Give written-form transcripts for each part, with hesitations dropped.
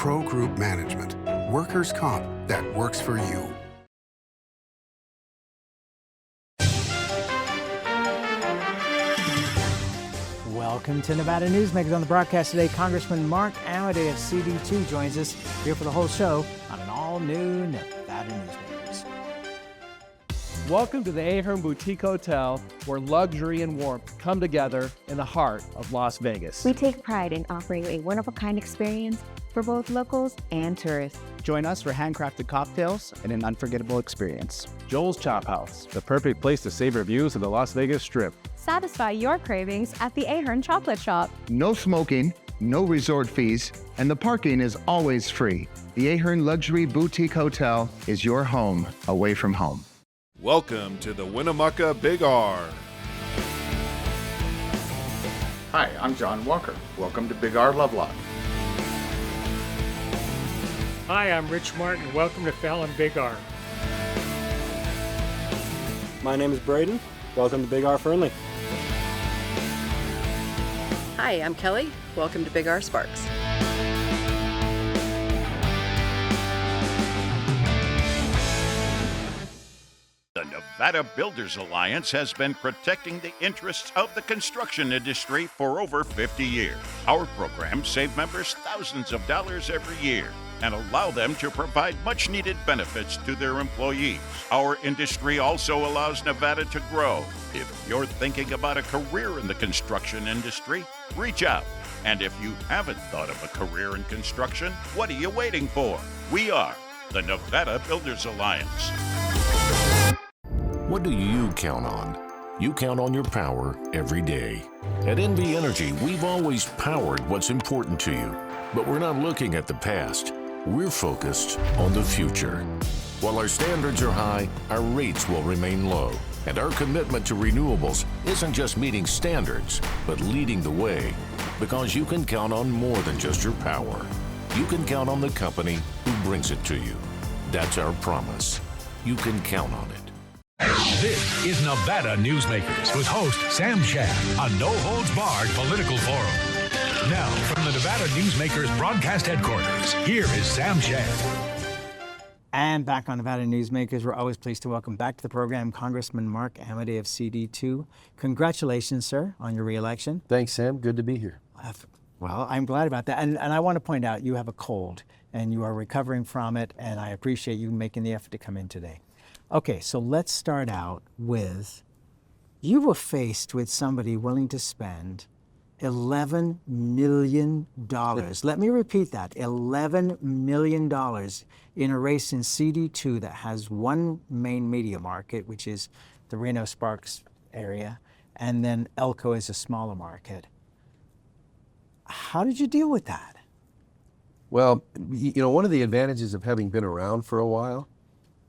Pro Group Management. Workers' comp that works for you. Welcome to Nevada Newsmakers. On the broadcast today, Congressman Mark Amodei of CD2 joins us here for the whole show on an all-new Nevada Newsmakers. Welcome to the Ahern Boutique Hotel, where luxury and warmth come together in the heart of Las Vegas. We take pride in offering a one-of-a-kind experience for both locals and tourists. Join us for handcrafted cocktails and an unforgettable experience. Joel's Chop House, the perfect place to savor views of the Las Vegas Strip. Satisfy your cravings at the Ahern Chocolate Shop. No smoking, no resort fees, and the parking is always free. The Ahern Luxury Boutique Hotel is your home away from home. Welcome to the Winnemucca Big R. Hi, I'm John Walker. Welcome to Big R Lovelock. Hi, I'm Rich Martin. Welcome to Fallon Big R. My name is Braden. Welcome to Big R Fernley. Hi, I'm Kelly. Welcome to Big R Sparks. The Nevada Builders Alliance has been protecting the interests of the construction industry for over 50 years. Our programs save members thousands of dollars every year and allow them to provide much-needed benefits to their employees. Our industry also allows Nevada to grow. If you're thinking about a career in the construction industry, reach out. And if you haven't thought of a career in construction, what are you waiting for? We are the Nevada Builders Alliance. What do you count on? You count on your power every day. At NV Energy, we've always powered what's important to you, but we're not looking at the past. We're focused on the future. While our standards are high, our rates will remain low. And our commitment to renewables isn't just meeting standards, but leading the way. Because you can count on more than just your power. You can count on the company who brings it to you. That's our promise. You can count on it. This is Nevada Newsmakers with host Sam Shad, a no-holds-barred political forum. Now, from the Nevada Newsmakers broadcast headquarters, here is Sam Shad. And back on Nevada Newsmakers, we're always pleased to welcome back to the program Congressman Mark Amodei of CD2. Congratulations, sir, on your re-election. Thanks, Sam. Good to be here. Well, I'm glad about that. And I want to point out you have a cold, and you are recovering from it, and I appreciate you making the effort to come in today. Okay, so let's start out with, you were faced with somebody willing to spend $11 million. Let me repeat that, $11 million in a race in CD2 that has one main media market, which is the Reno Sparks area, and then Elko is a smaller market. How did you deal with that? Well, you know, one of the advantages of having been around for a while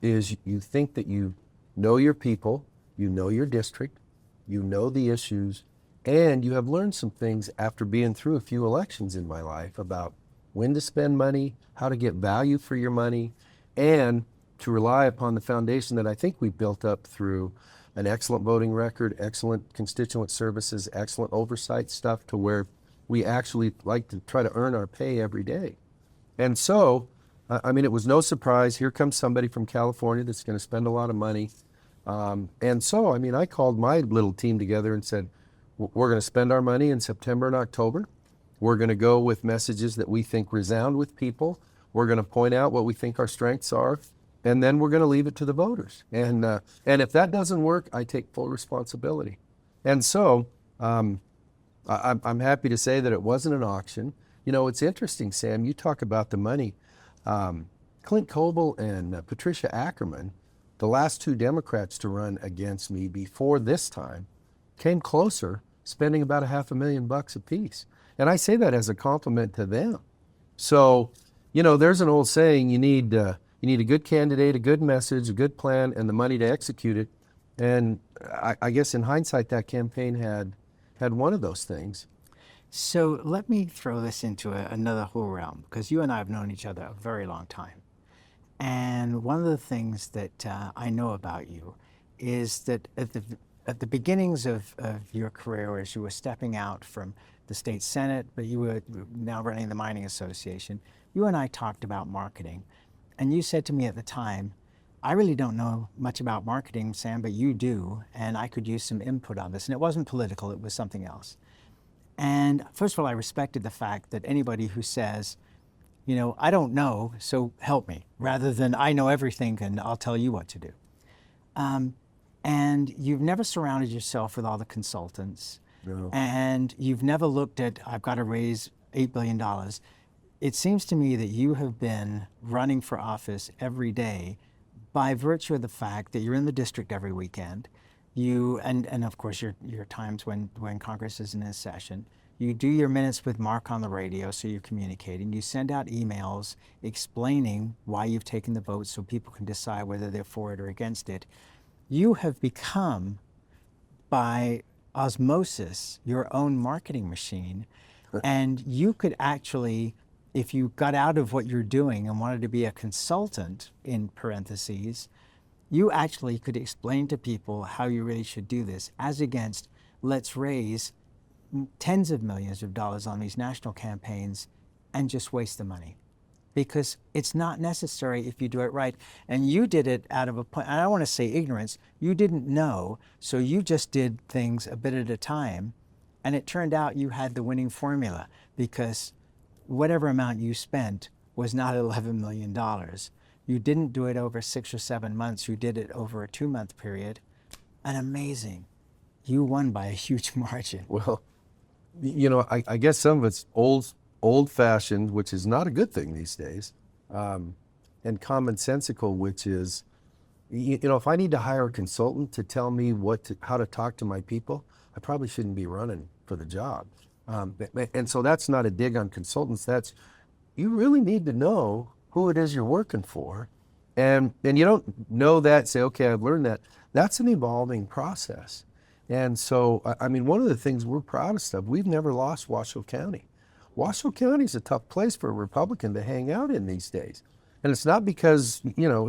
is you think that you know your people, you know your district, you know the issues, and you have learned some things after being through a few elections in my life about when to spend money, how to get value for your money, and to rely upon the foundation that I think we built up through an excellent voting record, excellent constituent services, excellent oversight stuff to where we actually like to try to earn our pay every day. And so, I mean, it was no surprise. Here comes somebody from California that's going to spend a lot of money. And so, I mean, I called my little team together and said, we're going to spend our money in September and October. We're going to go with messages that we think resound with people. We're going to point out what we think our strengths are, and then we're going to leave it to the voters. And if that doesn't work, I take full responsibility. And so I'm happy to say that it wasn't an auction. You know, it's interesting, Sam, you talk about the money. Clint Coble and Patricia Ackerman, the last two Democrats to run against me before this time, came closer, spending about $500,000 apiece. And I say that as a compliment to them. So, you know, there's an old saying, you need a good candidate, a good message, a good plan, and the money to execute it. And I guess in hindsight, that campaign had one of those things. So let me throw this into another whole realm, because you and I have known each other a very long time. And one of the things that I know about you is that at the beginnings of your career, as you were stepping out from the state Senate, but you were now running the Mining Association, you and I talked about marketing, and you said to me at the time, I really don't know much about marketing, Sam, but you do, and I could use some input on this. And it wasn't political, it was something else. And first of all, I respected the fact that anybody who says, you know, I don't know, so help me, rather than I know everything and I'll tell you what to do. And you've never surrounded yourself with all the consultants. No. And you've never looked at, I've got to raise $8 billion. It seems to me that you have been running for office every day by virtue of the fact that you're in the district every weekend. You, and of course your times when Congress isn't in session. You do your minutes with Mark on the radio, so you're communicating. You send out emails explaining why you've taken the vote so people can decide whether they're for it or against it. You have become, by osmosis, your own marketing machine. And you could actually, if you got out of what you're doing and wanted to be a consultant, in parentheses, you actually could explain to people how you really should do this, as against, let's raise tens of millions of dollars on these national campaigns and just waste the money. Because it's not necessary if you do it right. And you did it out of a point, and I don't want to say ignorance, you didn't know, so you just did things a bit at a time, and it turned out you had the winning formula, because whatever amount you spent was not $11 million. You didn't do it over 6 or 7 months, you did it over a 2-month period, and amazing. You won by a huge margin. Well, you know, I guess some of it's old-fashioned, which is not a good thing these days, and commonsensical, which is, you know, if I need to hire a consultant to tell me how to talk to my people, I probably shouldn't be running for the job. And so that's not a dig on consultants. That's, you really need to know who it is you're working for, and you don't know that, say, okay, I've learned that. That's an evolving process. And so, I mean, one of the things we're proudest of, we've never lost Washoe County. Washoe County is a tough place for a Republican to hang out in these days. And it's not because, you know,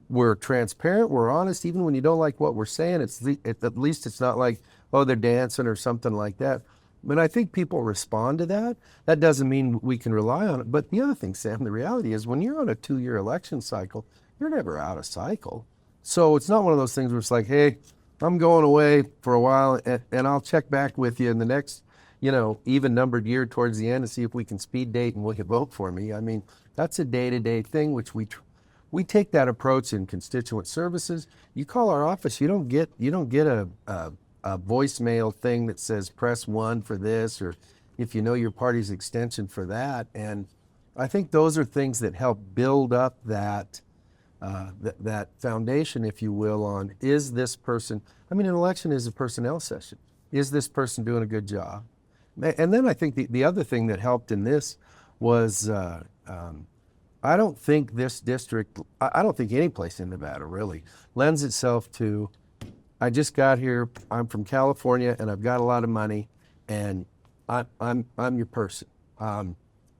we're transparent, we're honest, even when you don't like what we're saying, at least it's not like, oh, they're dancing or something like that. I mean, I think people respond to that. That doesn't mean we can rely on it. But the other thing, Sam, the reality is when you're on a 2-year election cycle, you're never out of cycle. So it's not one of those things where it's like, hey, I'm going away for a while and I'll check back with you in the next, you know, even numbered year towards the end to see if we can speed date and will you vote for me. I mean, that's a day-to-day thing, which we take that approach in constituent services. You call our office, you don't get a voicemail thing that says press 1 for this, or if you know your party's extension for that. And I think those are things that help build up that foundation, if you will, on, is this person, I mean, an election is a personnel session. Is this person doing a good job? And then I think the other thing that helped in this was, I don't think this district, I don't think any place in Nevada really lends itself to, I just got here, I'm from California and I've got a lot of money and I'm your person.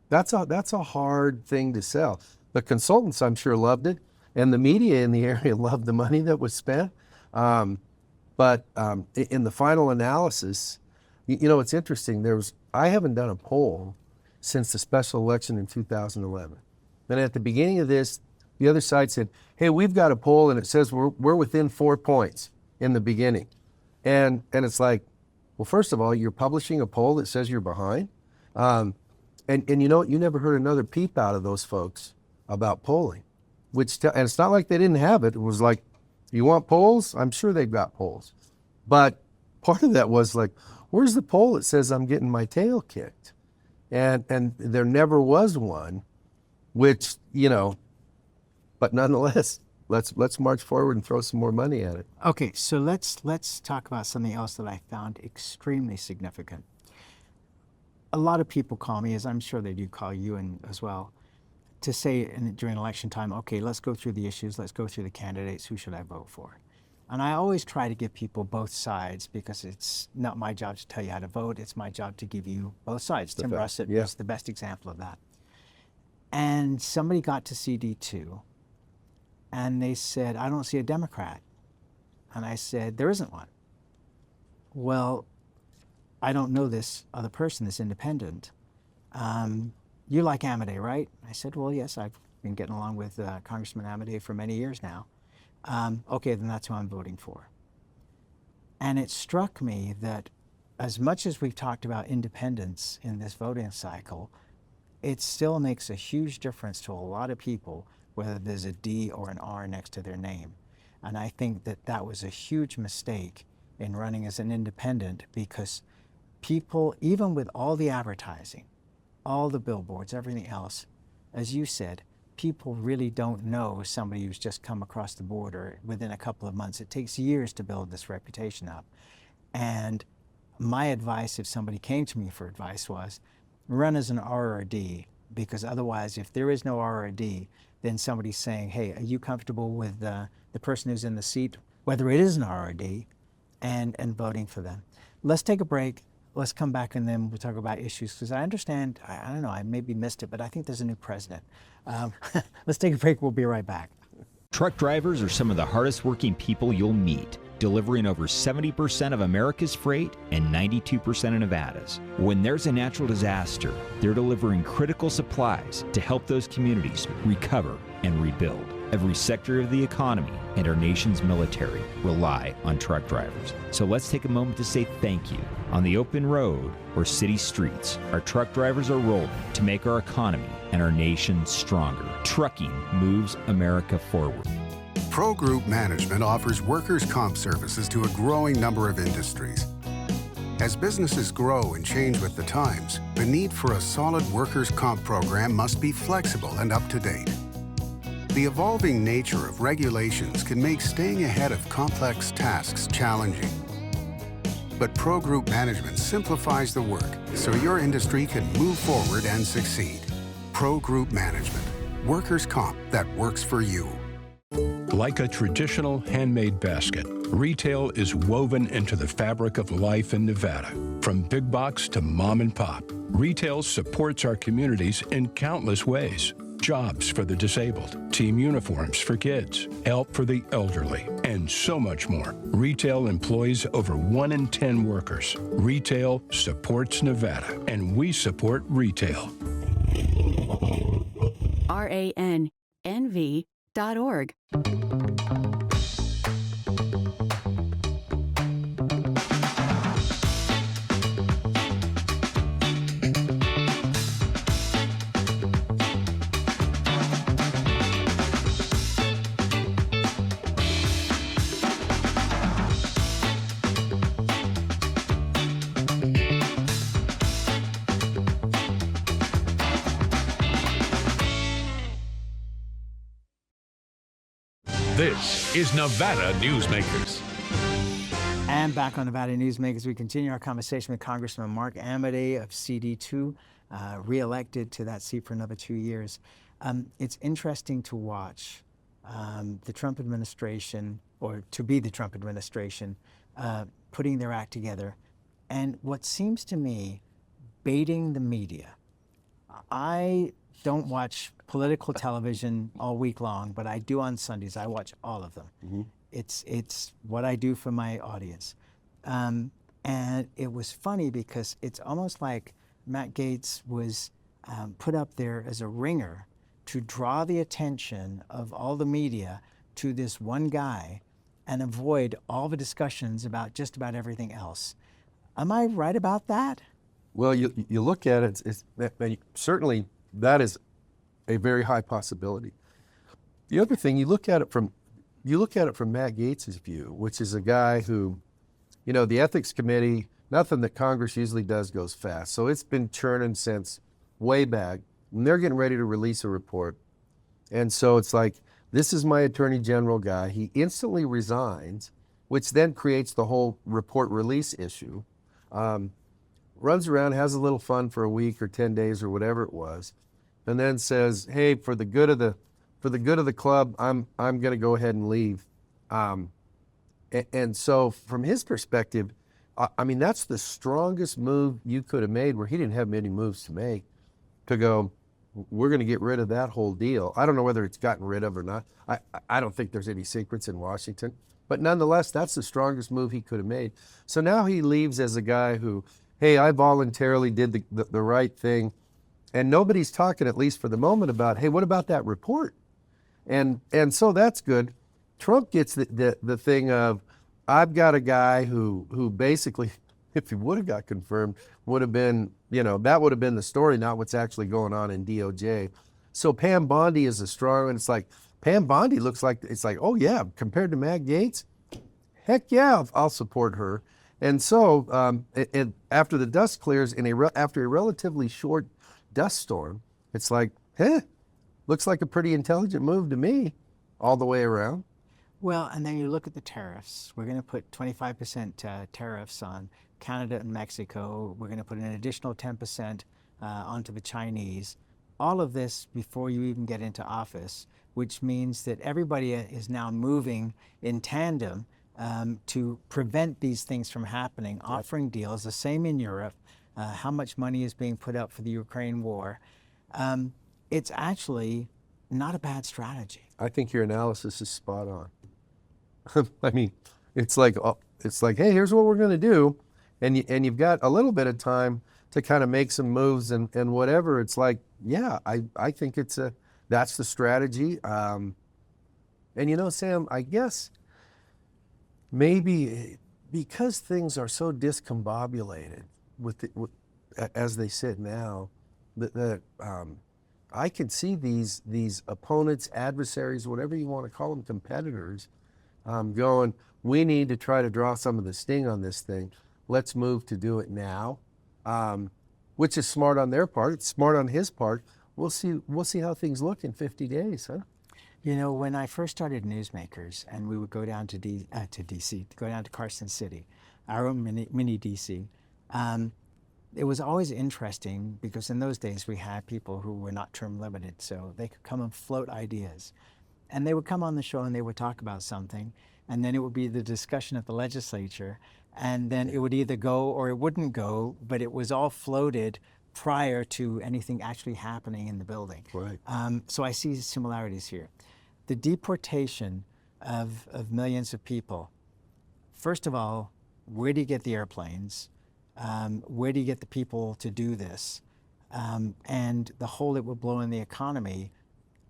That's a hard thing to sell. The consultants, I'm sure, loved it, and the media in the area loved the money that was spent. But in the final analysis, you know, it's interesting. I haven't done a poll since the special election in 2011. Then at the beginning of this, the other side said, hey, we've got a poll and it says we're within 4 points in the beginning. And it's like, well, first of all, you're publishing a poll that says you're behind. And you know what? You never heard another peep out of those folks about polling. And it's not like they didn't have it. It was like, you want polls? I'm sure they've got polls. But part of that was like, where's the poll that says I'm getting my tail kicked? And there never was one, which, you know, but nonetheless, let's march forward and throw some more money at it. Okay, so let's talk about something else that I found extremely significant. A lot of people call me, as I'm sure they do call you and as well, to say during election time, okay, let's go through the issues, let's go through the candidates, who should I vote for? And I always try to give people both sides, because it's not my job to tell you how to vote, it's my job to give you both sides. Tim Russett is the best example of that. And somebody got to CD2 and they said, I don't see a Democrat. And I said, there isn't one. Well, I don't know this other person, this independent. you like Amodei, right? I said, well, yes, I've been getting along with Congressman Amodei for many years now. Okay, then that's who I'm voting for. And it struck me that as much as we've talked about independence in this voting cycle, it still makes a huge difference to a lot of people whether there's a D or an R next to their name. And I think that that was a huge mistake in running as an independent, because people, even with all the advertising, all the billboards, everything else, as you said, people really don't know somebody who's just come across the border within a couple of months. It takes years to build this reputation up. And my advice, if somebody came to me for advice, was run as an R or a D, because otherwise, if there is no R or a D, then somebody's saying, hey, are you comfortable with the person who's in the seat, whether it is an R or a D, and voting for them. Let's take a break. Let's come back and then we'll talk about issues, because I understand, I don't know, I maybe missed it, but I think there's a new president. Let's take a break. We'll be right back. Truck drivers are some of the hardest working people you'll meet, delivering over 70% of America's freight and 92% of Nevada's. When there's a natural disaster, they're delivering critical supplies to help those communities recover and rebuild. Every sector of the economy and our nation's military rely on truck drivers. So let's take a moment to say thank you. On the open road or city streets, our truck drivers are rolling to make our economy and our nation stronger. Trucking moves America forward. Pro Group Management offers workers' comp services to a growing number of industries. As businesses grow and change with the times, the need for a solid workers' comp program must be flexible and up to date. The evolving nature of regulations can make staying ahead of complex tasks challenging. But Pro Group Management simplifies the work so your industry can move forward and succeed. Pro Group Management, workers' comp that works for you. Like a traditional handmade basket, retail is woven into the fabric of life in Nevada. From big box to mom and pop, retail supports our communities in countless ways. Jobs for the disabled, team uniforms for kids, help for the elderly, and so much more. Retail employs over 1 in 10 workers. Retail supports Nevada, and we support retail. RANNV.org. This is Nevada Newsmakers. And back on Nevada Newsmakers, we continue our conversation with Congressman Mark Amodei of CD2, re-elected to that seat for another 2 years. It's interesting to watch the Trump administration, or to be the Trump administration, putting their act together. And what seems to me, baiting the media. I don't watch political television all week long, but I do on Sundays. I watch all of them. Mm-hmm. It's what I do for my audience. And it was funny because it's almost like Matt Gaetz was put up there as a ringer to draw the attention of all the media to this one guy and avoid all the discussions about just about everything else. Am I right about that? Well, you look at it, certainly that is a very high possibility. The other thing, you look at it from Matt Gaetz's view, which is a guy who, the ethics committee, nothing that Congress usually does goes fast. So it's been churning since way back, and they're getting ready to release a report. And so it's like, this is my attorney general guy. He instantly resigns, which then creates the whole report release issue. Runs around, has a little fun for a week or 10 days or whatever it was, and then says, "Hey, for the good of the club, I'm going to go ahead and leave." And so, from his perspective, I mean, that's the strongest move you could have made, where he didn't have many moves to make, to go, we're going to get rid of that whole deal. I don't know whether it's gotten rid of or not. I don't think there's any secrets in Washington, but nonetheless, that's the strongest move he could have made. So now he leaves as a guy who, hey, I voluntarily did the right thing. And nobody's talking, at least for the moment, about, hey, what about that report? And so that's good. Trump gets the thing of, I've got a guy who basically, if he would have got confirmed, would have been, that would have been the story, not what's actually going on in DOJ. So Pam Bondi is a strong, and it's like, Pam Bondi looks like, it's like, oh yeah, compared to Matt Gaetz, heck yeah, I'll support her. And so after the dust clears, after a relatively short dust storm, it's like, looks like a pretty intelligent move to me all the way around. Well, and then you look at the tariffs. We're going to put 25% tariffs on Canada and Mexico. We're going to put an additional 10% onto the Chinese. All of this before you even get into office, which means that everybody is now moving in tandem to prevent these things from happening, offering deals. The same in Europe. How much money is being put up for the Ukraine war. It's actually not a bad strategy. I think your analysis is spot on. I mean, it's like, hey, here's what we're going to do, and you've got a little bit of time to kind of make some moves and whatever. It's like, yeah, I think that's the strategy. And Sam, I guess maybe because things are so discombobulated as they sit now, that I can see these opponents, adversaries, whatever you want to call them, competitors, going, we need to try to draw some of the sting on this thing. Let's move to do it now, which is smart on their part. It's smart on his part. We'll see how things look in 50 days, huh? When I first started Newsmakers, and we would go down to DC, go down to Carson City, our own mini DC. It was always interesting because in those days we had people who were not term limited, so they could come and float ideas. And they would come on the show and they would talk about something, and then it would be the discussion at the legislature, and then it would either go or it wouldn't go, but it was all floated prior to anything actually happening in the building. Right. So I see similarities here. The deportation of millions of people, first of all, where do you get the airplanes? Where do you get the people to do this? And the hole it will blow in the economy,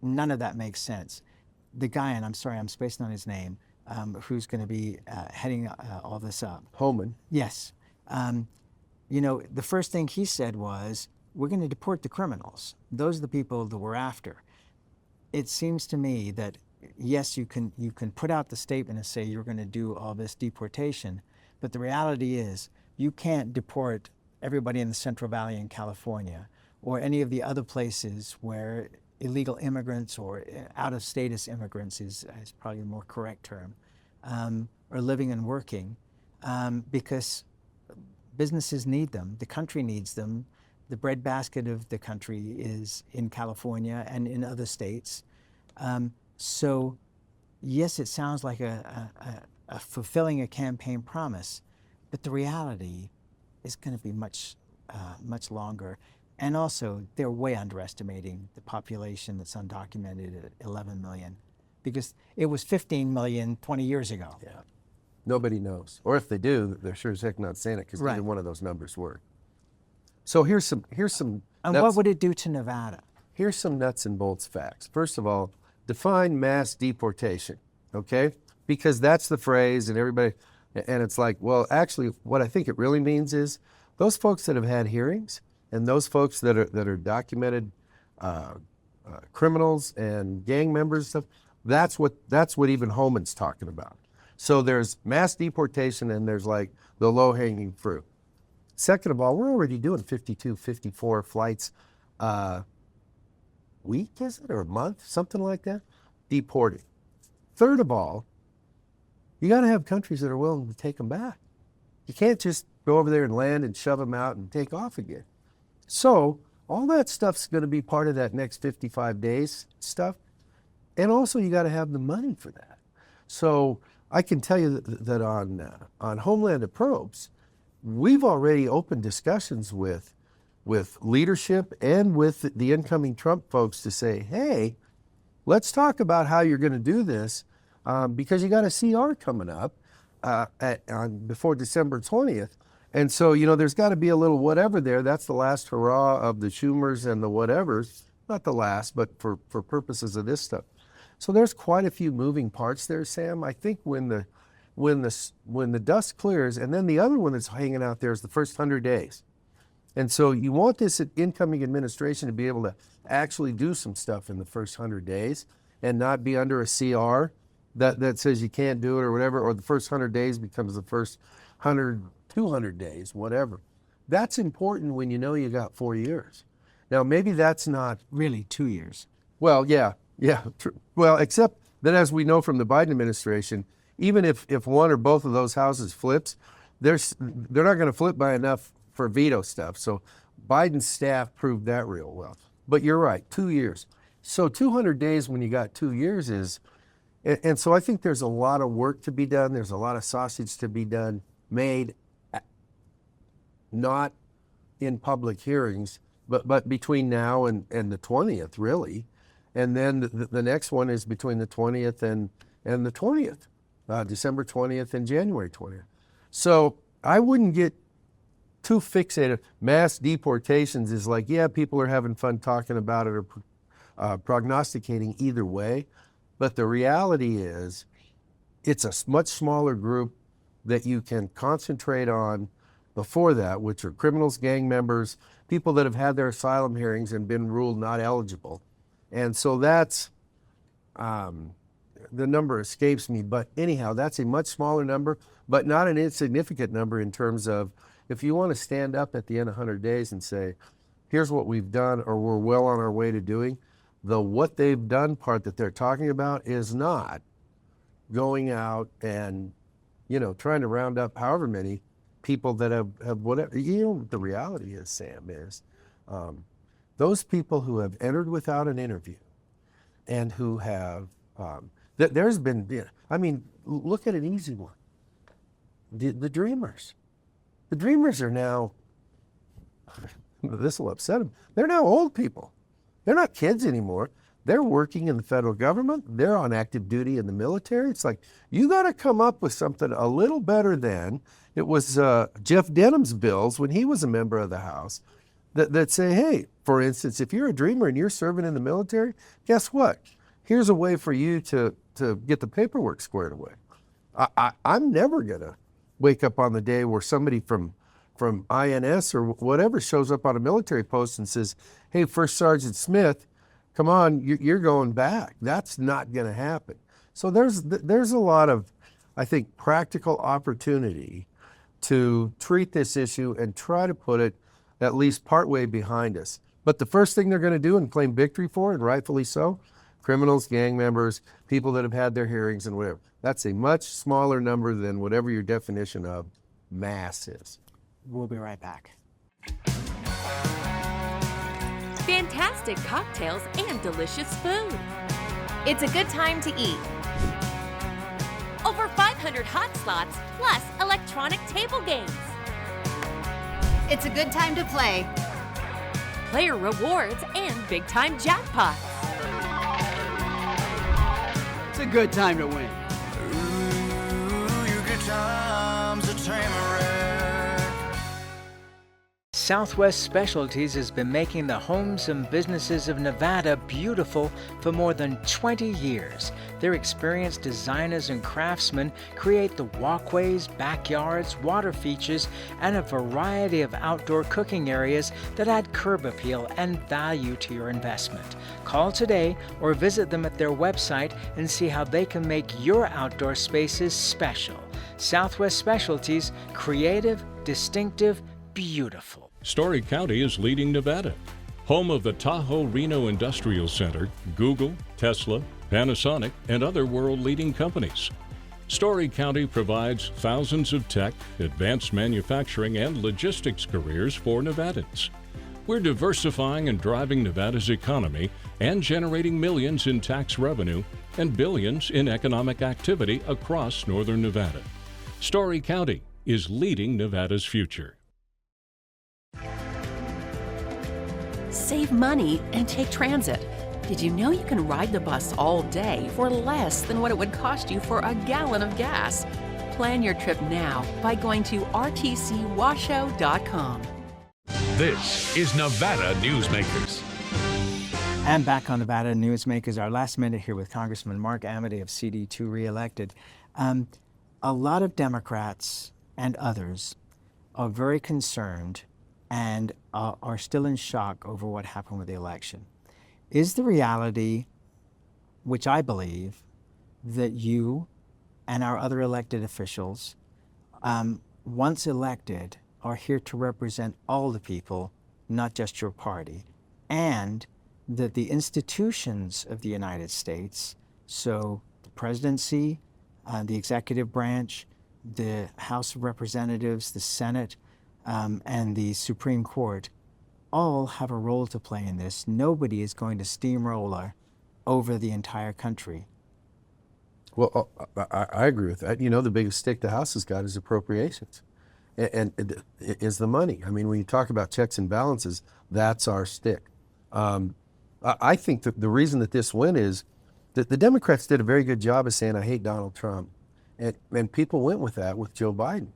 none of that makes sense. The guy, and I'm sorry, I'm spacing on his name, who's going to be heading all this up. Homan. Yes. The first thing he said was, we're going to deport the criminals. Those are the people that we're after. It seems to me that, yes, you can put out the statement and say you're going to do all this deportation, but the reality is you can't deport everybody in the Central Valley in California or any of the other places where illegal immigrants or out-of-status immigrants is probably a more correct term, are living and working because businesses need them, the country needs them. The breadbasket of the country is in California and in other states. So yes, it sounds like a fulfilling a campaign promise, but the reality is going to be much longer. And also, they're way underestimating the population that's undocumented at 11 million, because it was 15 million 20 years ago. Yeah. Nobody knows. Or if they do, they're sure as heck not saying it, because Right. neither one of those numbers work. So here's some And what would it do to Nevada? Here's some nuts and bolts facts. First of all, define mass deportation, okay? Because that's the phrase, and everybody, and it's like, well, actually, what I think it really means is those folks that have had hearings and those folks that are documented criminals and gang members and stuff, that's what even Homan's talking about. So there's mass deportation and there's like the low-hanging fruit. Second of all, we're already doing 52, 54 flights a week, is it, or a month, something like that, deported. Third of all, you got to have countries that are willing to take them back. You can't just go over there and land and shove them out and take off again. So all that stuff's going to be part of that next 55 days stuff. And also you got to have the money for that. So I can tell you that on Homeland Approach, we've already opened discussions with leadership and with the incoming Trump folks to say, hey, let's talk about how you're going to do this, because you got a CR coming up before December 20th. And so, there's got to be a little whatever there. That's the last hurrah of the Schumers and the whatevers. Not the last, but for purposes of this stuff. So there's quite a few moving parts there, Sam. I think when the dust clears, and then the other one that's hanging out there is the first 100 days. And so you want this incoming administration to be able to actually do some stuff in the first 100 days and not be under a CR that says you can't do it or whatever, or the first 100 days becomes the first 200 days, whatever. That's important when you know you got 4 years. Now, maybe that's not really 2 years. Well, yeah, true. Well, except that as we know from the Biden administration, even if one or both of those houses flips, they're not going to flip by enough for veto stuff. So Biden's staff proved that real well. But you're right, 2 years. So 200 days when you got 2 years is, and so I think there's a lot of work to be done. There's a lot of sausage to be made, not in public hearings, but between now and the 20th, really. And then the next one is between the 20th and the 20th, December 20th and January 20th. So I wouldn't get too fixated. Mass deportations is like, yeah, people are having fun talking about it or prognosticating either way. But the reality is it's a much smaller group that you can concentrate on before that, which are criminals, gang members, people that have had their asylum hearings and been ruled not eligible. And so that's, the number escapes me, but anyhow, that's a much smaller number, but not an insignificant number in terms of if you want to stand up at the end of 100 days and say, here's what we've done or we're well on our way to doing, the what they've done part that they're talking about is not going out and, trying to round up however many people that have whatever. The reality is, Sam, is those people who have entered without an interview and who have, there's been, look at an easy one. The Dreamers. The Dreamers are now, this will upset them, they're now old people. They're not kids anymore. They're working in the federal government. They're on active duty in the military. It's like, you got to come up with something a little better than it was Jeff Denham's bills when he was a member of the House that say, hey, for instance, if you're a Dreamer and you're serving in the military, guess what? Here's a way for you to get the paperwork squared away. I'm never going to wake up on the day where somebody from INS or whatever shows up on a military post and says, hey, First Sergeant Smith, come on, you're going back. That's not going to happen. So there's a lot of, I think, practical opportunity to treat this issue and try to put it at least partway behind us. But the first thing they're going to do and claim victory for, and rightfully so, criminals, gang members, people that have had their hearings and whatever. That's a much smaller number than whatever your definition of mass is. We'll be right back. Fantastic cocktails and delicious food. It's a good time to eat. Over 500 hot slots, plus electronic table games. It's a good time to play. Player rewards and big-time jackpots. It's a good time to win. Southwest Specialties has been making the homes and businesses of Nevada beautiful for more than 20 years. Their experienced designers and craftsmen create the walkways, backyards, water features, and a variety of outdoor cooking areas that add curb appeal and value to your investment. Call today or visit them at their website and see how they can make your outdoor spaces special. Southwest Specialties, creative, distinctive, beautiful. Story County is leading Nevada. Home of the Tahoe-Reno Industrial Center, Google, Tesla, Panasonic, and other world-leading companies. Story County provides thousands of tech, advanced manufacturing, and logistics careers for Nevadans. We're diversifying and driving Nevada's economy and generating millions in tax revenue and billions in economic activity across northern Nevada. Story County is leading Nevada's future. Save money and take transit. Did you know you can ride the bus all day for less than what it would cost you for a gallon of gas? Plan your trip now by going to rtcwashoe.com. This is Nevada Newsmakers. And back on Nevada Newsmakers, our last minute here with Congressman Mark Amodei of CD2 reelected. A lot of Democrats and others are very concerned and are still in shock over what happened with the election. Is the reality, which I believe, that you and our other elected officials, once elected, are here to represent all the people, not just your party, and that the institutions of the United States, so the presidency, the executive branch, the House of Representatives, the Senate, and the Supreme Court, all have a role to play in this. Nobody is going to steamroller over the entire country. Well, I agree with that. You know, the biggest stick the House has got is appropriations, and is the money. I mean, when you talk about checks and balances, that's our stick. I think that the reason that this win is that the Democrats did a very good job of saying, I hate Donald Trump. And people went with that with Joe Biden.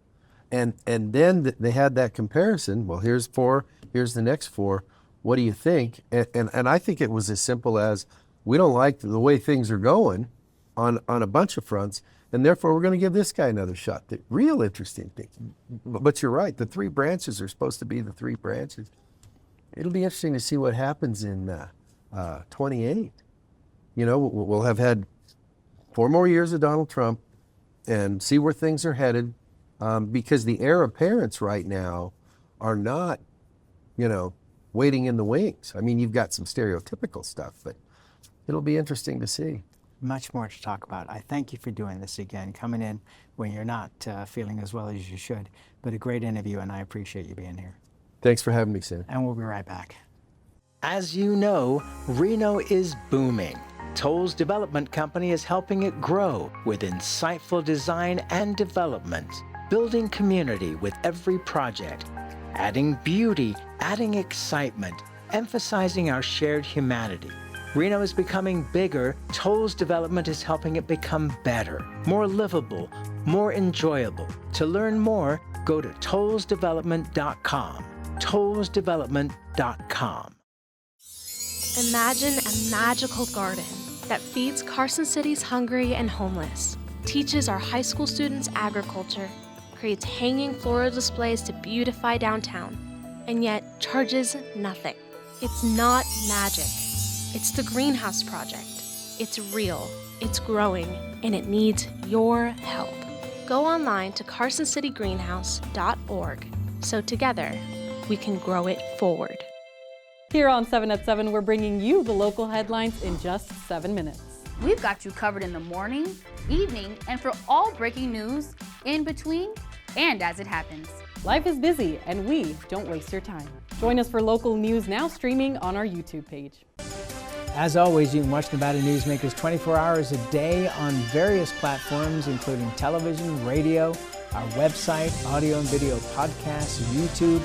And then they had that comparison. Well, here's 4, here's the next 4. What do you think? And I think it was as simple as, we don't like the way things are going on a bunch of fronts, and therefore we're going to give this guy another shot. The real interesting thing. But you're right, the 3 branches are supposed to be the 3 branches. It'll be interesting to see what happens in 28. You know, we'll have had 4 more years of Donald Trump and see where things are headed, because the heir apparents right now are not, you know, waiting in the wings. I mean, you've got some stereotypical stuff, but it'll be interesting to see. Much more to talk about. I thank you for doing this again, coming in when you're not feeling as well as you should. But a great interview, and I appreciate you being here. Thanks for having me, Sam. And we'll be right back. As you know, Reno is booming. Toll's development company is helping it grow with insightful design and development, building community with every project, adding beauty, adding excitement, emphasizing our shared humanity. Reno is becoming bigger. Toll's development is helping it become better, more livable, more enjoyable. To learn more, go to tollsdevelopment.com. tollsdevelopment.com. Imagine a magical garden that feeds Carson City's hungry and homeless, teaches our high school students agriculture, creates hanging floral displays to beautify downtown, and yet charges nothing. It's not magic. It's the Greenhouse Project. It's real, it's growing, and it needs your help. Go online to carsоncitygreenhouse.org so together we can grow it forward. Here on 7 at 7, we're bringing you the local headlines in just 7 minutes. We've got you covered in the morning, evening, and for all breaking news, in between, and as it happens. Life is busy, and we don't waste your time. Join us for local news now streaming on our YouTube page. As always, you can watch Nevada Newsmakers 24 hours a day on various platforms, including television, radio, our website, audio and video podcasts, YouTube.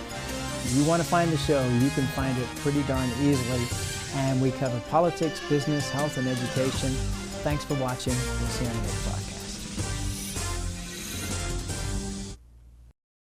If you want to find the show, you can find it pretty darn easily. And we cover politics, business, health, and education. Thanks for watching. We'll see you on the next broadcast.